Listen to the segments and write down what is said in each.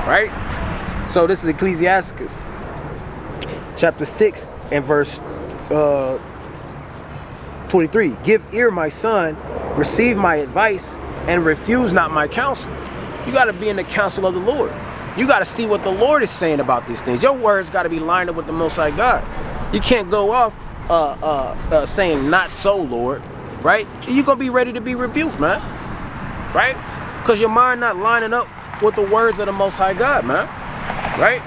right? So this is Ecclesiasticus chapter 6 and verse 23. Give ear, my son, receive my advice, and refuse not my counsel. You got to be in the counsel of the Lord. You got to see what the Lord is saying about these things. Your words got to be lined up with the Most High God. You can't go off saying not so, Lord, right? You're going to be ready to be rebuked, man, right? Because your mind not lining up with the words of the Most High God, man, right?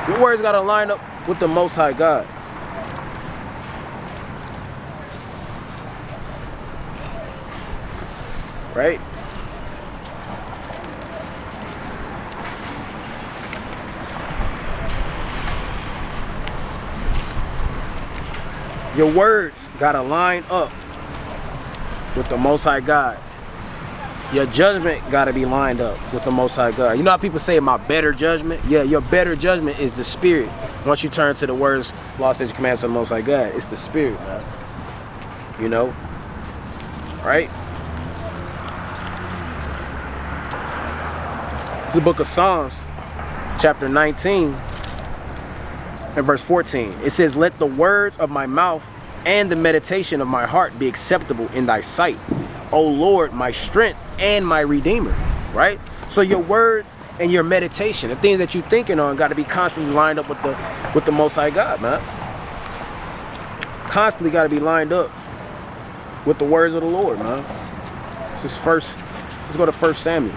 Your words got to line up with the Most High God. Right? Your words gotta line up with the Most High God. Your judgment gotta be lined up with the Most High God. You know how people say my better judgment? Yeah, your better judgment is the spirit. Once you turn to the words, law, statutes, commands of the Most High God, it's the spirit, man. You know? Right? It's the book of Psalms, chapter 19 and verse 14. It says, let the words of my mouth and the meditation of my heart be acceptable in thy sight, O Lord, my strength and my redeemer. Right? So your words and your meditation, the things that you're thinking on, got to be constantly lined up with the Most High God, man. Constantly got to be lined up with the words of the Lord, man. Let's go to 1 Samuel.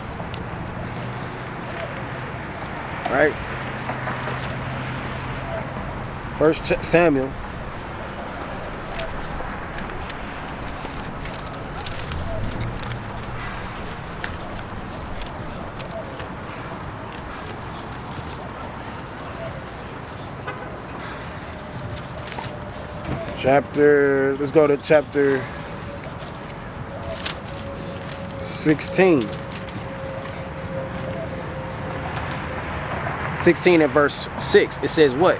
Right? 1 Samuel. Let's go to chapter 16. 16 and verse 6. It says what?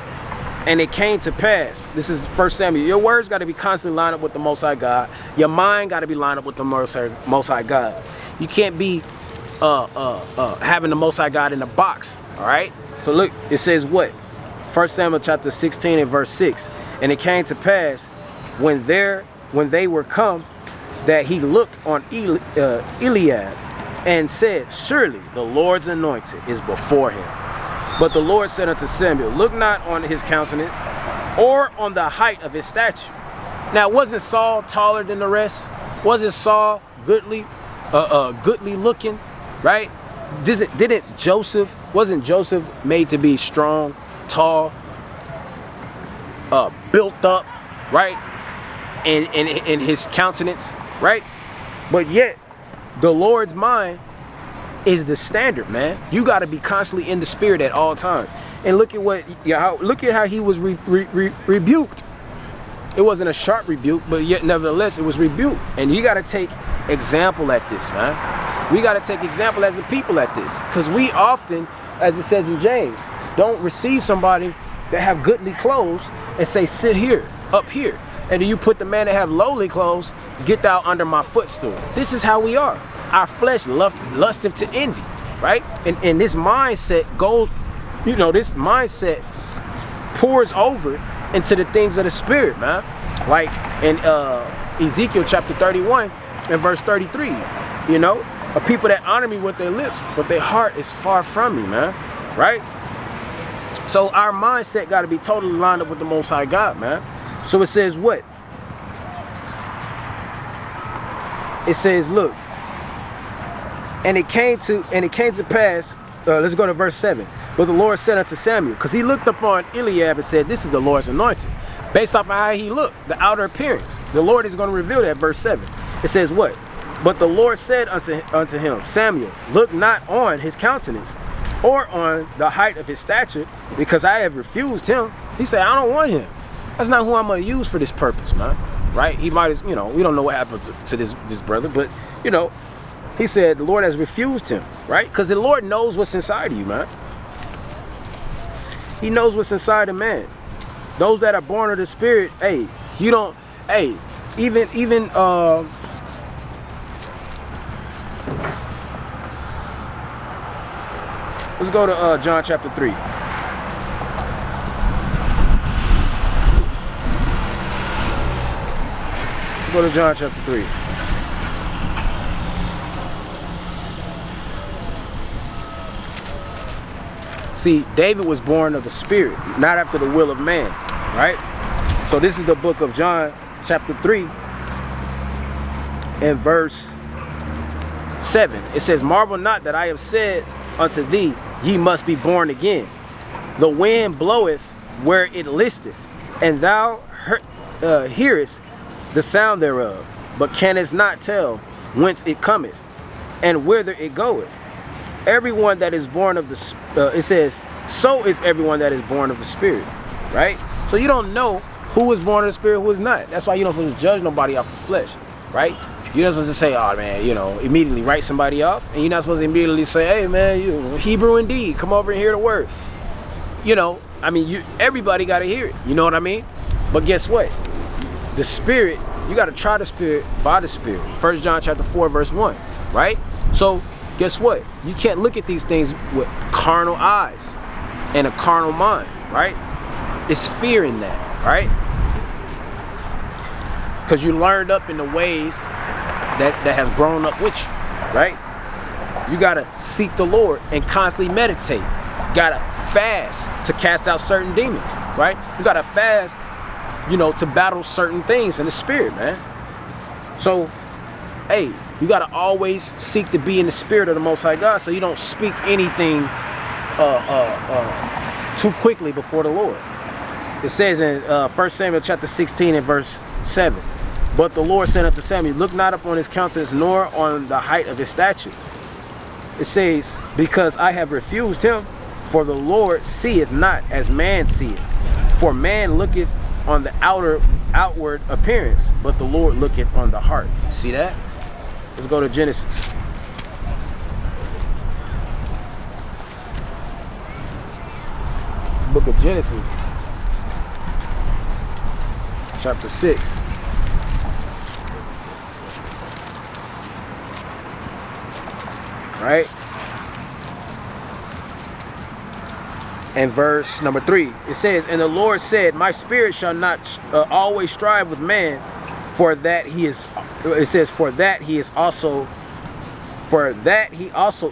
And it came to pass. This is 1 Samuel. Your words got to be constantly lined up with the Most High God. Your mind got to be lined up with the Most High God. You can't be having the Most High God in a box. All right. So look, it says what? 1 Samuel chapter 16 and verse 6. And it came to pass when they were come, that he looked on Eliab and said, surely the Lord's anointed is before him. But the Lord said unto Samuel, look not on his countenance or on the height of his stature. Now, wasn't Saul taller than the rest? Wasn't Saul goodly looking, right? Wasn't Joseph made to be strong, tall, built up, right? In his countenance, right? But yet, the Lord's mind is the standard, man. You got to be constantly in the spirit at all times. And look at how he was rebuked. It wasn't a sharp rebuke, but yet nevertheless it was rebuked. And you got to take example at this, man. We got to take example as a people at this, because we often, as it says in James, don't receive somebody that have goodly clothes and say, sit here, up here. And then you put the man that have lowly clothes, get thou under my footstool. This is how we are. Our flesh lusteth to envy, right? And this mindset goes, this mindset pours over into the things of the spirit, man. Like in Ezekiel chapter 31 and verse 33, a people that honor me with their lips, but their heart is far from me, man, right? So our mindset got to be totally lined up with the Most High God, man. So it says what? It says, look, and it came to pass, let's go to verse 7. But the Lord said unto Samuel, because he looked upon Eliab and said, this is the Lord's anointed. Based off of how he looked, the outer appearance. The Lord is going to reveal that, verse 7. It says what? But the Lord said unto him, Samuel, look not on his countenance or on the height of his stature, because I have refused him. He said, I don't want him. That's not who I'm going to use for this purpose, man. Right? He might have, we don't know what happened to this brother, but, he said the Lord has refused him, right? Because the Lord knows what's inside of you, man. He knows what's inside of man. Those that are born of the Spirit, even Let's go to John chapter 3. Let's go to John chapter 3. See, David was born of the Spirit, not after the will of man, right? So this is the book of John chapter 3 and verse 7. It says, marvel not that I have said unto thee, ye must be born again. The wind bloweth where it listeth, and thou hearest the sound thereof, but canst not tell whence it cometh, and whither it goeth. Everyone that is born of the, it says, so is everyone that is born of the Spirit, right? So you don't know who is born of the Spirit, who is not. That's why you don't supposed to judge nobody off the flesh, right? You're not supposed to say, oh man, you know, immediately write somebody off, and you're not supposed to immediately say, hey man, you know, Hebrew indeed, come over and hear the word. You know, I mean, everybody got to hear it. You know what I mean? But guess what? The Spirit, you got to try the Spirit by the Spirit. 1 John chapter 4, verse 1, right? So guess what? You can't look at these things with carnal eyes and a carnal mind, right? It's fear in that, right? Because you learned up in the ways that has grown up with you, right? You got to seek the Lord and constantly meditate. You got to fast to cast out certain demons, right? You got to fast, you know, to battle certain things in the Spirit, man. So, hey, you got to always seek to be in the Spirit of the Most High God, so you don't speak anything too quickly before the Lord. It says in 1 Samuel chapter 16 and verse 7, but the Lord said unto Samuel, look not upon his countenance, nor on the height of his stature. It says, because I have refused him, for the Lord seeth not as man seeth. For man looketh on the outward appearance, but the Lord looketh on the heart. See that? Let's go to Genesis. Book of Genesis, chapter 6. Right? And verse number 3, it says, and the Lord said, my spirit shall not always strive with man, for that he is, it says, for that he also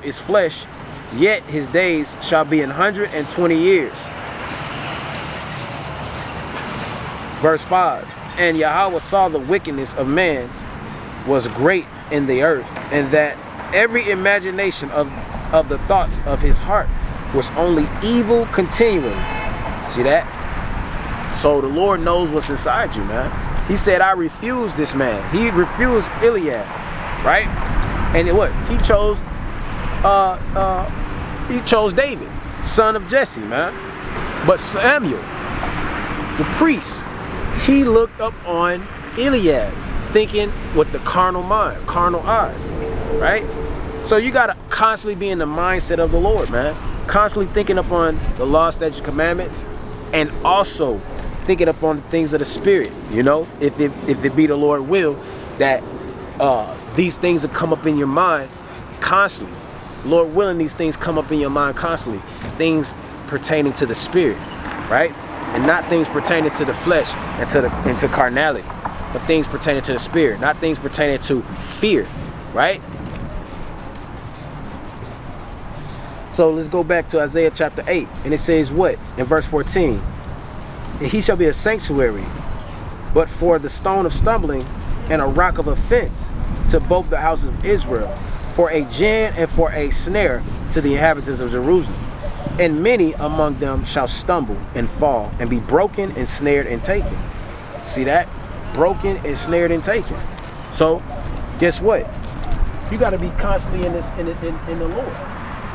is flesh, yet his days shall be 120 years. Verse 5, and Yahawah saw the wickedness of man was great in the earth, and that every imagination of the thoughts of his heart was only evil continually. See that? So the Lord knows what's inside you, man. He said, I refuse this man. He refused Eliab, right? And what? He chose David, son of Jesse, man. But Samuel, the priest, he looked up on Eliab, thinking with the carnal mind, carnal eyes, right? So you got to constantly be in the mindset of the Lord, man. Constantly thinking upon the law, statutes, commandments, and also thinking upon the things of the Spirit, you know, if it be the Lord will, that these things will come up in your mind constantly. Lord willing, these things come up in your mind constantly. Things pertaining to the Spirit, right? And not things pertaining to the flesh and to carnality, but things pertaining to the Spirit, not things pertaining to fear, right? So let's go back to Isaiah chapter 8, and it says what? In verse 14, he shall be a sanctuary, but for the stone of stumbling and a rock of offense to both the houses of Israel, for a gin and for a snare to the inhabitants of Jerusalem. And many among them shall stumble and fall and be broken and snared and taken. See that? Broken and snared and taken. So guess what? You got to be constantly in the Lord.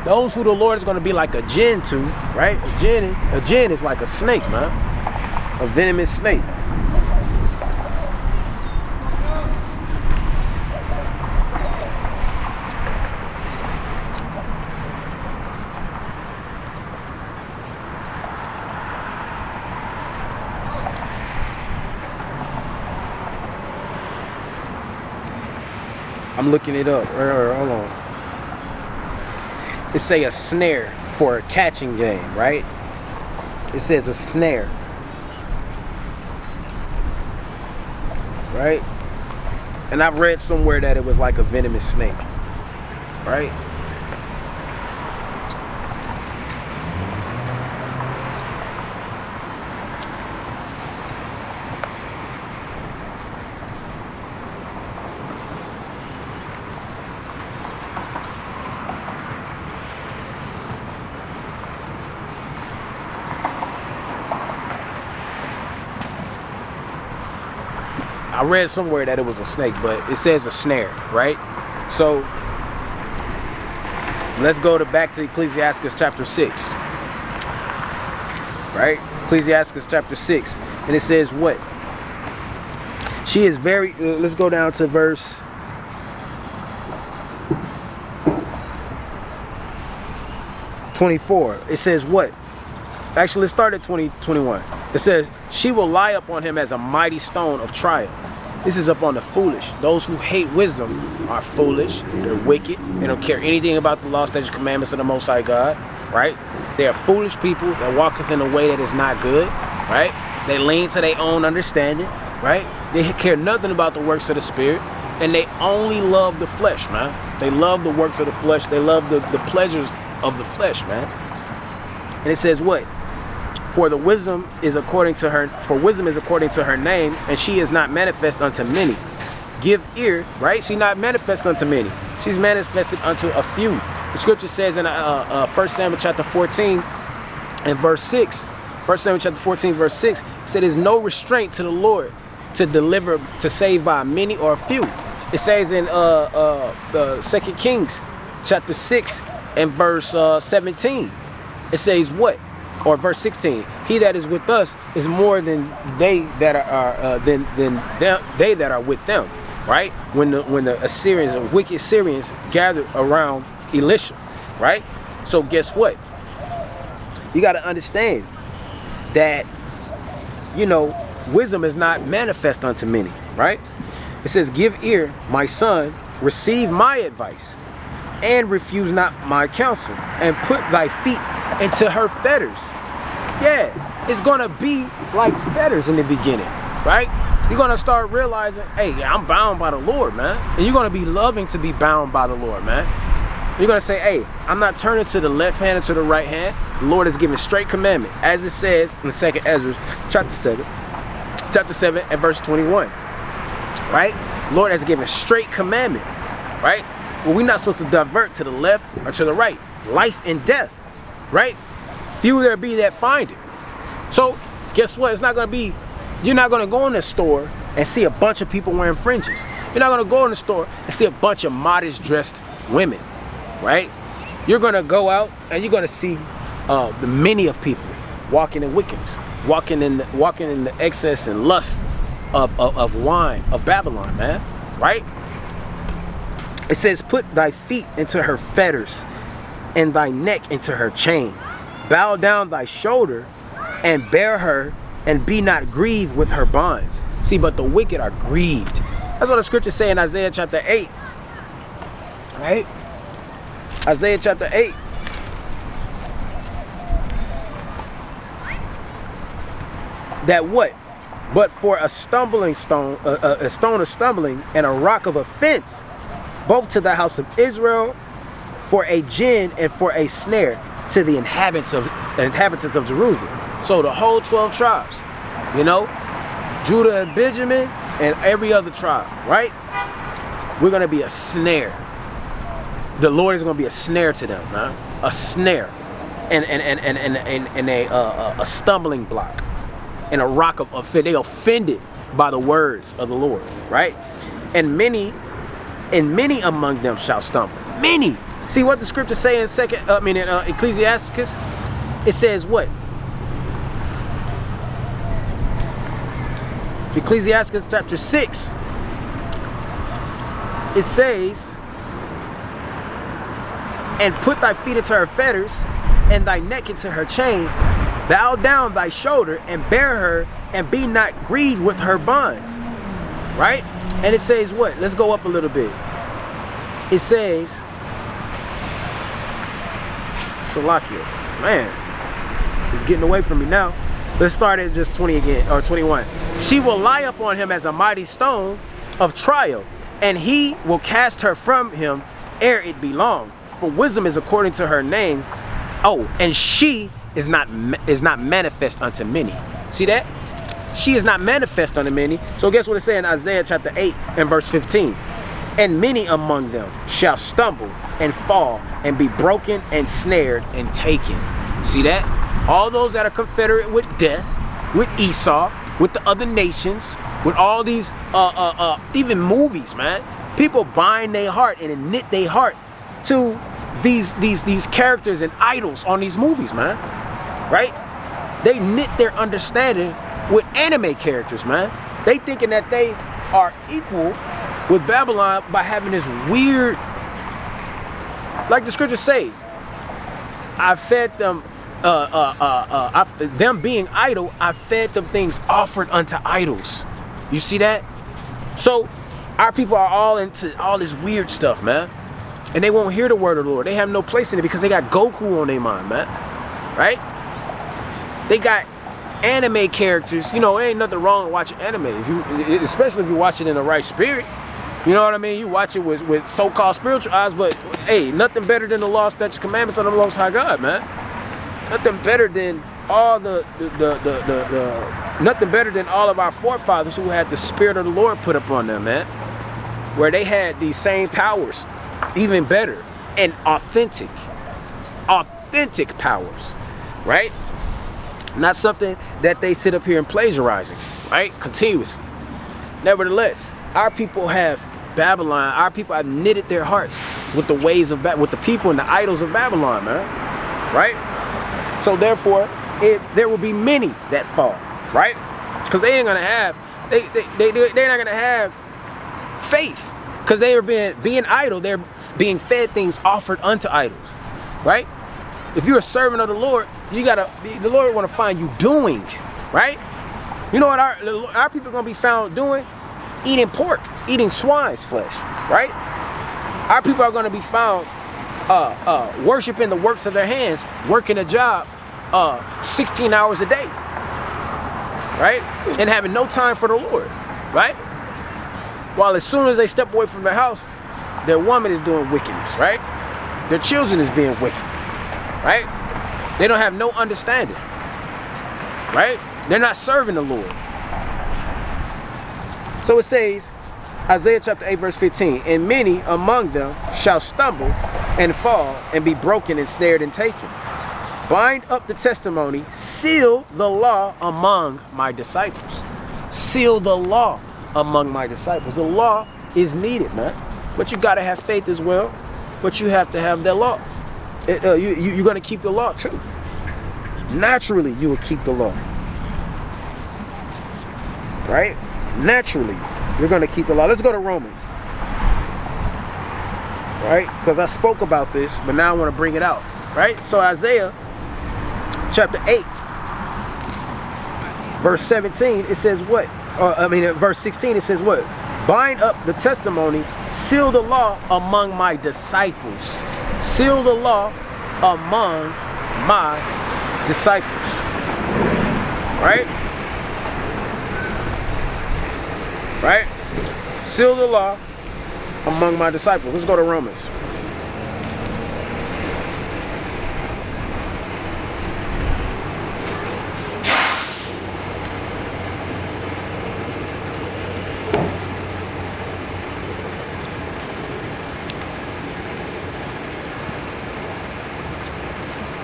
Those who the Lord is going to be like a gin to, right? A gin is like a snake, man. A venomous snake. I'm looking it up. Hold on. It say a snare for a catching game, right? It says a snare, right? And I've read somewhere that it was like a venomous snake, right? I read somewhere that it was a snake, but it says a snare, right? So let's go back to Ecclesiastes chapter 6, right? Ecclesiastes chapter 6, and it says what? She is very, let's go down to verse 24. It says what? Actually, let's start at 21. It says, she will lie upon him as a mighty stone of trial. This is upon the foolish. Those who hate wisdom are foolish. They're wicked. They don't care anything about the law, statutes, commandments of the Most High God, right? They are foolish people that walketh in a way that is not good, right? They lean to their own understanding, right? They care nothing about the works of the Spirit, and they only love the flesh, man. They love the works of the flesh. They love the pleasures of the flesh, man. And it says what? For wisdom is according to her name, and she is not manifest unto many. Give ear, right? She's not manifest unto many. She's manifested unto a few. The scripture says in 1 Samuel chapter 14 and verse 6. 1 Samuel chapter 14 verse 6 said, "There's no restraint to the Lord to deliver, to save by many or a few." It says in the 2 Kings chapter 6 and verse 17. It says what? Or verse 16, he that is with us is more than they that are they that are with them, right? When the Assyrians, the wicked Syrians, gathered around Elisha, right? So guess what? You got to understand that, you know, wisdom is not manifest unto many, right? It says, "Give ear, my son, receive my advice, and refuse not my counsel, and put thy feet into her fetters." Yeah, it's gonna be like fetters in the beginning, right? You're gonna start realizing, hey, I'm bound by the Lord, man. And you're gonna be loving to be bound by the Lord, man. You're gonna say, hey, I'm not turning to the left hand or to the right hand. The Lord has given straight commandment, as it says in 2 Ezra chapter 7 and verse 21, right? The Lord has given straight commandment, right? Well, we're not supposed to divert to the left or to the right. Life and death, right? Few there be that find it. So guess what? It's not going to be, you're not going to go in the store and see a bunch of people wearing fringes. You're not going to go in the store and see a bunch of modest dressed women, right? You're going to go out and you're going to see the many of people walking in wickedness, walking in the excess and lust of wine, of Babylon, man, right? It says, "Put thy feet into her fetters and thy neck into her chain. Bow down thy shoulder and bear her, and be not grieved with her bonds." See, but the wicked are grieved. That's what the scriptures say in Isaiah chapter 8. Right? Isaiah chapter 8. That what? But for a stumbling stone, a stone of stumbling, and a rock of offense, both to the house of Israel, for a gin and for a snare to the inhabitants of Jerusalem. So the whole 12 tribes, you know, Judah and Benjamin and every other tribe, right? We're gonna be a snare. The Lord is gonna be a snare to them, man. A snare, and a stumbling block, and a rock of offense. They offended by the words of the Lord, right? And many among them shall stumble. Many. See what the scriptures say in Ecclesiastes? It says what? Ecclesiastes chapter 6. It says, "And put thy feet into her fetters, and thy neck into her chain. Bow down thy shoulder, and bear her, and be not grieved with her bonds." Right? And it says what? Let's go up a little bit. It says, Salakia. Man, it's getting away from me now. Let's start at just 20 again, or 21. She will lie upon him as a mighty stone of trial, and he will cast her from him ere it be long. For wisdom is according to her name. Oh, and she is not manifest unto many. See that? She is not manifest unto many. So guess what it says in Isaiah chapter 8 and verse 15? And many among them shall stumble and fall and be broken and snared and taken. See that? All those that are confederate with death, with Esau, with the other nations, with all these even movies, man. People bind their heart and knit their heart to these characters and idols on these movies, man. Right? They knit their understanding with anime characters, man. They thinking that they are equal with Babylon by having this weird, like the scriptures say, I fed them, them being idle, I fed them things offered unto idols. You see that? So our people are all into all this weird stuff, man. And they won't hear the word of the Lord. They have no place in it because they got Goku on their mind, man. Right? They got anime characters. You know, there ain't nothing wrong with watching anime, especially if you watch it in the right spirit. You know what I mean? You watch it with so-called spiritual eyes, but hey, nothing better than the law, statutes, commandments of the Most High God, man. Nothing better than all nothing better than all of our forefathers who had the Spirit of the Lord put upon them, man. Where they had these same powers, even better, and authentic powers, right? Not something that they sit up here and plagiarizing, right? Continuously. Nevertheless, our people have Babylon. Our people have knitted their hearts with the ways of with the people and the idols of Babylon, man. Right? So therefore, there will be many that fall, right? Because they ain't gonna have, they're not gonna have faith, because they are being idle. They're being fed things offered unto idols, right? If you're a servant of the Lord, the Lord want to find you doing, right? You know what our people are gonna be found doing? Eating pork, eating swine's flesh, right? Our people are going to be found worshiping the works of their hands, working a job 16 hours a day, right? And having no time for the Lord, right? While as soon as they step away from their house, their woman is doing wickedness, right? Their children is being wicked, right? They don't have no understanding, right? They're not serving the Lord. So it says, Isaiah chapter 8 verse 15, and many among them shall stumble and fall and be broken and snared and taken. Bind up the testimony, seal the law among my disciples. Seal the law among my disciples. The law is needed, man. But you got to have faith as well. But you have to have that law. You're going to keep the law too. Naturally, you will keep the law. Right? Naturally, you're going to keep the law. Let's go to Romans. Right? Because I spoke about this, but now I want to bring it out. Right? So Isaiah chapter 8, verse 17, it says what? Verse 16, it says what? Bind up the testimony, seal the law among my disciples. Seal the law among my disciples. Right? Right? Seal the law among my disciples. Let's go to Romans.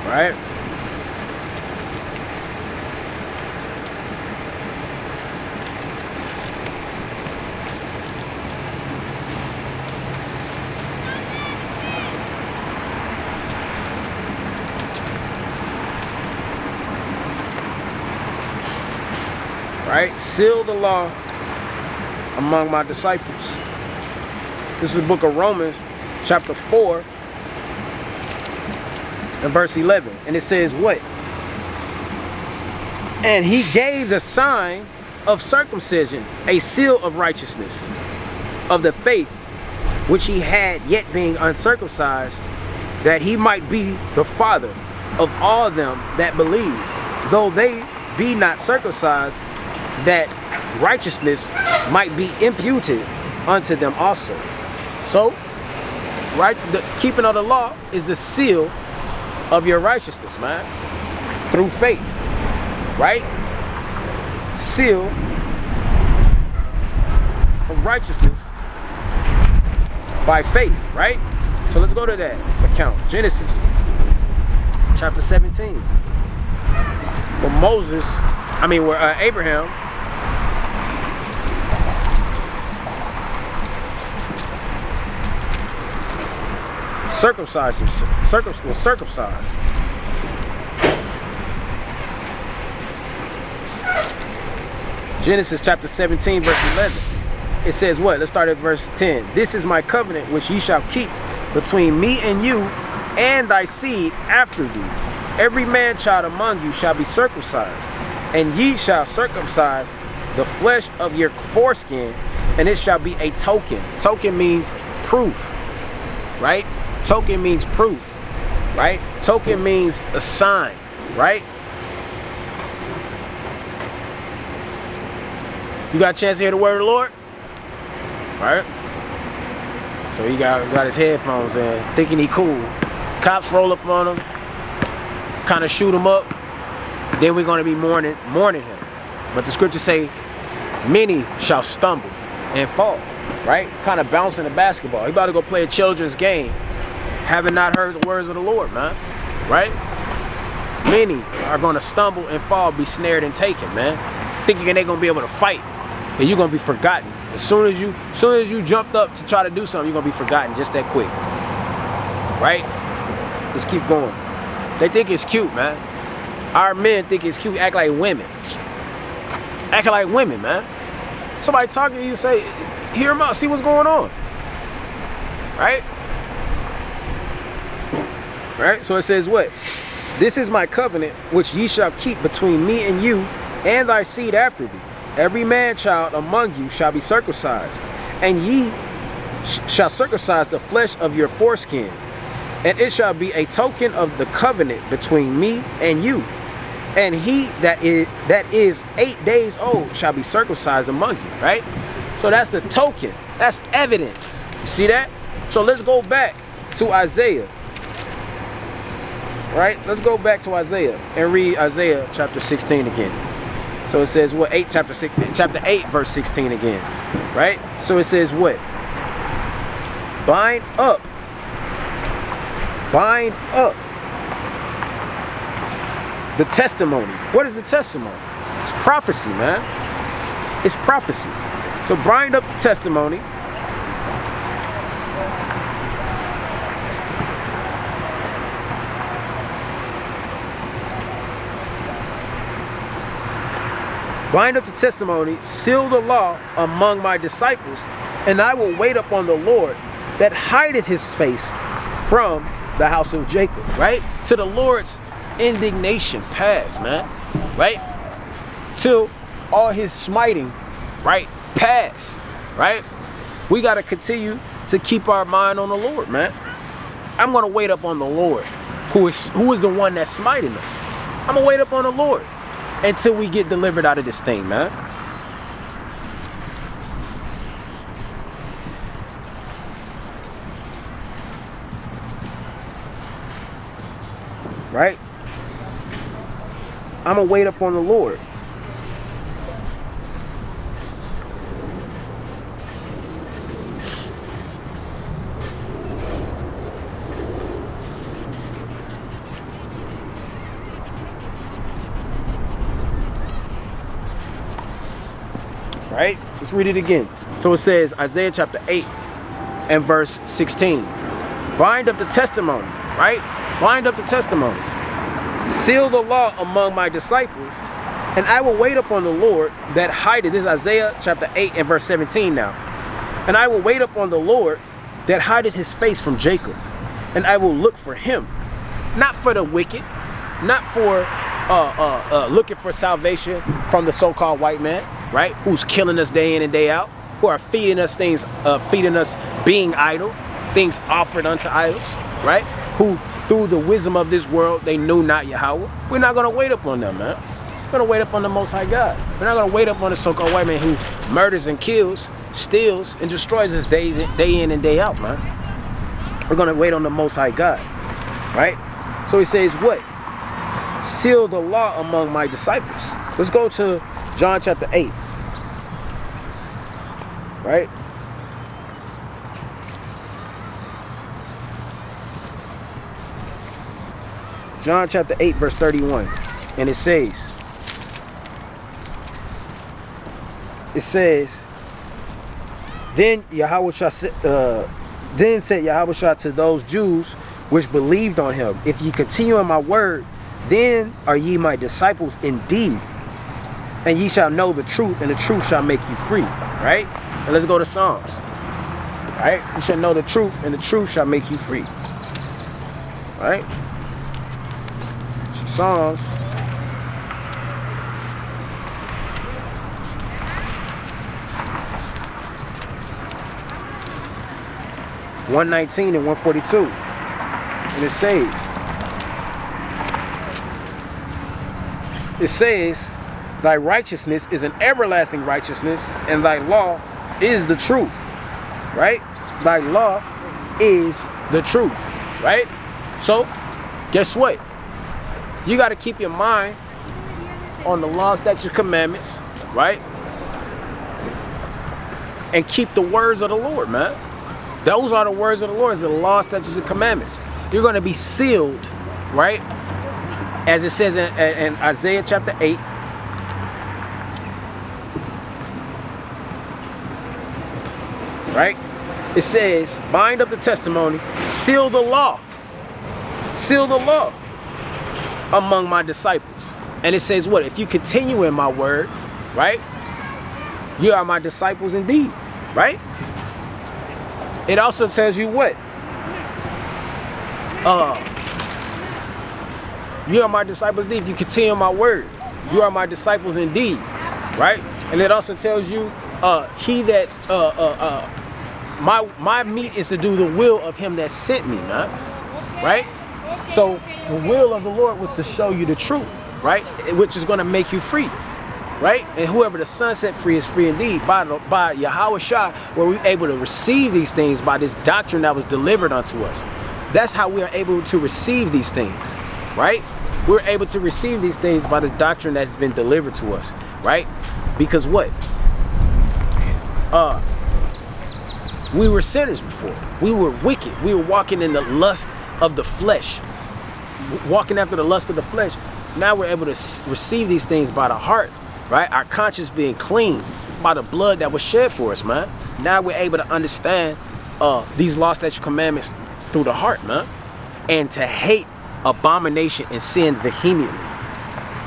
Right? Right? Seal the law among my disciples. This is the book of Romans, chapter 4, and verse 11. And it says what? And he gave the sign of circumcision, a seal of righteousness, of the faith which he had yet being uncircumcised, that he might be the father of all them that believe, though they be not circumcised, that righteousness might be imputed unto them also. So, right, the keeping of the law is the seal of your righteousness, man, through faith, right? Seal of righteousness by faith, right? So let's go to that account. Genesis chapter 17. Where Abraham circumcised himself, was circumcised. Genesis chapter 17 verse 11. It says what? Let's start at verse 10. This is my covenant which ye shall keep between me and you and thy seed after thee. Every man child among you shall be circumcised, and ye shall circumcise the flesh of your foreskin, and it shall be a token. Token means proof, right? Token means proof, right? Token means a sign, right? You got a chance to hear the word of the Lord? Right? So he got his headphones in, thinking he cool. Cops roll up on him, kind of shoot him up. Then we're going to be mourning him. But the scriptures say, many shall stumble and fall, right? Kind of bouncing the basketball. He about to go play a children's game, having not heard the words of the Lord, man, right? Many are going to stumble and fall, be snared and taken, man. Thinking they're going to be able to fight, and you're going to be forgotten. As soon as you jumped up to try to do something, you're going to be forgotten just that quick, right? Let's keep going. They think it's cute, man. Our men think it's cute, act like women. Acting like women, man. Somebody talking to you, say, hear them out, see what's going on. Right? Right? So it says what? This is my covenant which ye shall keep between me and you and thy seed after thee. Every man child among you shall be circumcised, and ye shall circumcise the flesh of your foreskin, and it shall be a token of the covenant between me and you. And he that is 8 days old shall be circumcised among you, right? So that's the token. That's evidence. You see that? So let's go back to Isaiah. Right? Let's go back to Isaiah and read Isaiah chapter 16 again. So it says what? Chapter 8 verse 16 again. Right? So it says what? Bind up the testimony. What is the testimony? It's prophecy, man. It's prophecy. So bind up the testimony. Bind up the testimony, seal the law among my disciples, and I will wait upon the Lord that hideth his face from the house of Jacob, right? To the Lord's indignation pass, man, right? Till all his smiting, right, pass, right? We got to continue to keep our mind on the Lord, man. I'm going to wait up on the Lord, who is the one that's smiting us. I'm going to wait up on the Lord until we get delivered out of this thing, man. Right? I'm going to wait up on the Lord. Right? Let's read it again. So it says, Isaiah chapter 8 and verse 16. Bind up the testimony, right? Bind up the testimony. Seal the law among my disciples, and I will wait upon the Lord that hideth. This is Isaiah chapter 8 and verse 17 now. And I will wait upon the Lord that hideth his face from Jacob, and I will look for him. Not for the wicked, not for looking for salvation from the so-called white man, right? Who's killing us day in and day out, who are feeding us things, feeding us being idle, things offered unto idols, right? Who through the wisdom of this world, they knew not Yahawah. We're not going to wait up on them, man. We're going to wait up on the Most High God. We're not going to wait up on the so-called white man who murders and kills, steals, and destroys us day in and day out, man. We're going to wait on the Most High God, right? So he says what? Seal the law among my disciples. Let's go to John chapter 8, right? John chapter 8, verse 31. And it says, then said Yahawah to those Jews which believed on him, if ye continue in my word, then are ye my disciples indeed, and ye shall know the truth, and the truth shall make you free. Right? And let's go to Psalms. Right? You shall know the truth, and the truth shall make you free. Right? Psalms 119 and 142. And it says, thy righteousness is an everlasting righteousness, and thy law is the truth. Right? Thy law is the truth. Right? So, guess what? You got to keep your mind on the law, statutes, commandments, right? And keep the words of the Lord, man. Those are the words of the Lord, the law, statutes, and commandments. You're going to be sealed, right? As it says in Isaiah chapter 8. Right? It says, bind up the testimony, seal the law. Seal the law among my disciples. And it says what? If you continue in my word, right? You are my disciples indeed, right? It also tells you what? You are my disciples indeed. If you continue in my word, you are my disciples indeed, right? And it also tells you, my meat is to do the will of him that sent me, man. Right? So the will of the Lord was to show you the truth, right? Which is going to make you free, right? And whoever the Son set free is free indeed. By YAHAWAH, where we're able to receive these things by this doctrine that was delivered unto us. That's how we are able to receive these things, right? We're able to receive these things by the doctrine that's been delivered to us, right? Because what? We were sinners before. We were wicked. We were walking in the lust of the flesh, walking after the lust of the flesh. Now we're able to receive these things by the heart, right? Our conscience being clean by the blood that was shed for us, man. Now we're able to understand these law, statutes, commandments through the heart, man, and to hate abomination and sin vehemently.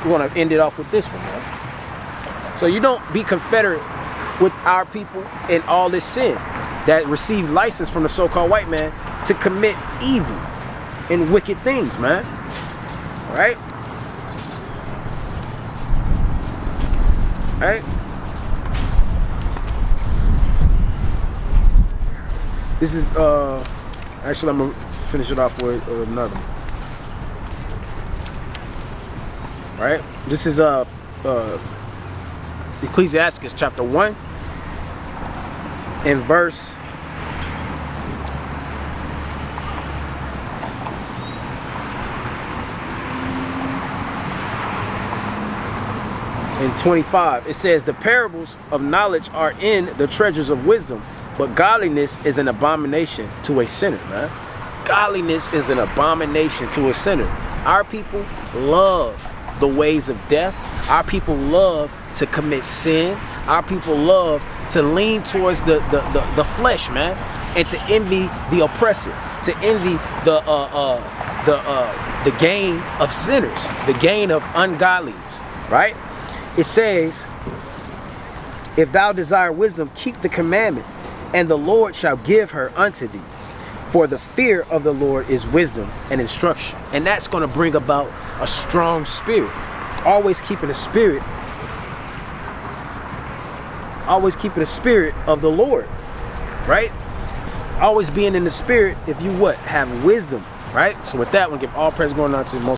We want to end it off with this one, man. So you don't be confederate with our people in all this sin that received license from the so-called white man to commit evil and wicked things, man. All right? All right? This is, actually, I'm going to finish it off with another one. All right? This is Ecclesiastes chapter 1 and verse 25. It says, the parables of knowledge are in the treasures of wisdom, but godliness is an abomination to a sinner, man. Godliness is an abomination to a sinner. Our people love the ways of death. Our people love to commit sin. Our people love to lean towards the flesh, man, and to envy the oppressor, to envy the gain of sinners, the gain of ungodliness, right? It says, if thou desire wisdom, keep the commandment, and the Lord shall give her unto thee. For the fear of the Lord is wisdom and instruction. And that's going to bring about a strong spirit. Always keeping the spirit. Always keeping the spirit of the Lord. Right? Always being in the spirit if you what? Have wisdom right? So with that, we'll give all praise going on to the Most